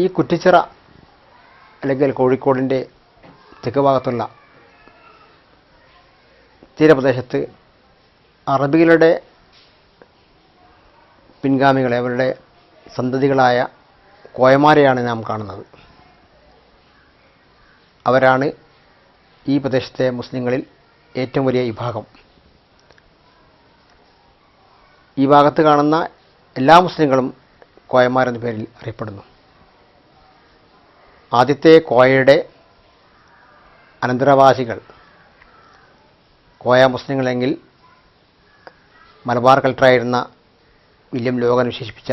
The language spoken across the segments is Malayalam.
ഈ കുറ്റിച്ചിറ അല്ലെങ്കിൽ കോഴിക്കോടിൻ്റെ തെക്ക് ഭാഗത്തുള്ള തീരപ്രദേശത്ത് അറബികളുടെ പിൻഗാമികളെ, അവരുടെ സന്തതികളായ കോയമാരെയാണ് നാം കാണുന്നത്. അവരാണ് ഈ പ്രദേശത്തെ മുസ്ലിങ്ങളിൽ ഏറ്റവും വലിയ വിഭാഗം. ഈ ഭാഗത്ത് കാണുന്ന എല്ലാ മുസ്ലിങ്ങളും കോയമാരെന്ന പേരിൽ അറിയപ്പെടുന്നു. ആദ്യത്തെ കോയയുടെ അനന്തരവാസികൾ കോയ മുസ്ലിങ്ങളെങ്കിൽ മലബാർ കളക്ടറായിരുന്ന വില്യം ലോഗൻ വിശേഷിപ്പിച്ച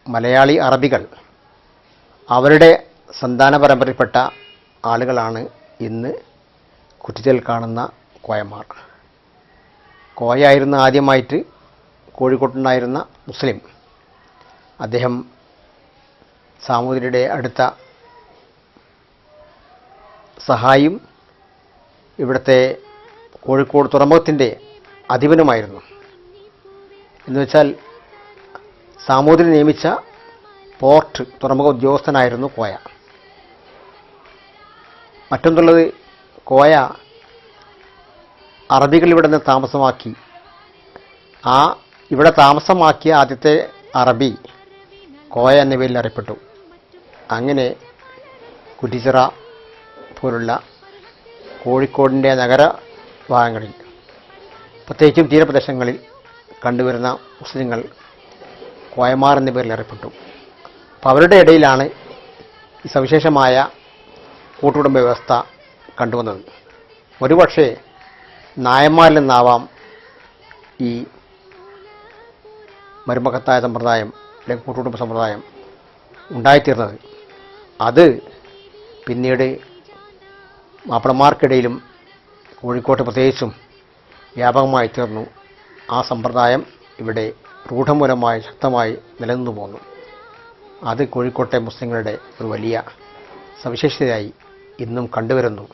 മലയാളി അറബികൾ, അവരുടെ സന്താന പരമ്പരയിൽപ്പെട്ട ആളുകളാണ് ഇന്ന് കുറ്റിച്ചിറയിൽ കാണുന്ന കോയമാർ. കോയായിരുന്നു ആദ്യമായിട്ട് കോഴിക്കോട്ടുണ്ടായിരുന്ന മുസ്ലിം. അദ്ദേഹം സാമൂതിരിയുടെ അടുത്ത സഹായിയും ഇവിടുത്തെ കോഴിക്കോട് തുറമുഖത്തിൻ്റെ അധിപനുമായിരുന്നു. എന്നുവെച്ചാൽ സാമൂതിരി നിയമിച്ച പോർട്ട് തുറമുഖ ഉദ്യോഗസ്ഥനായിരുന്നു കോയ. മറ്റൊന്നുള്ളത്, കോയ അറബികൾ ഇവിടെ നിന്ന് താമസമാക്കി. ഇവിടെ താമസമാക്കിയ ആദ്യത്തെ അറബി കോയ എന്ന പേരിൽ അറിയപ്പെട്ടു. അങ്ങനെ കുറ്റിച്ചിറ പോലുള്ള കോഴിക്കോടിൻ്റെ നഗര ഭാഗങ്ങളിൽ, പ്രത്യേകിച്ചും തീരപ്രദേശങ്ങളിൽ കണ്ടുവരുന്ന മുസ്ലിങ്ങൾ കോയമാർ എന്ന പേരിൽ അറിയപ്പെട്ടു. അപ്പോൾ അവരുടെ ഇടയിലാണ് ഈ സവിശേഷമായ കൂട്ടുകുടുംബ വ്യവസ്ഥ കണ്ടുവന്നത്. ഒരുപക്ഷെ നായന്മാരിൽ നിന്നാവാം ഈ മരുമക്കത്തായ സമ്പ്രദായം അല്ലെങ്കിൽ കൂട്ടുകുടുംബ സമ്പ്രദായം ഉണ്ടായിത്തീർന്നത്. അത് പിന്നീട് മാപ്പിളമാർക്കിടയിലും കോഴിക്കോട്ട് പ്രത്യേകിച്ചും വ്യാപകമായി തീർന്നു. ആ സമ്പ്രദായം ഇവിടെ രൂഢമൂലമായി ശക്തമായി നിലനിന്നു പോന്നു. അത് കോഴിക്കോട്ടെ മുസ്ലിങ്ങളുടെ ഒരു വലിയ സവിശേഷതയായി ഇന്നും കണ്ടുവരുന്നു.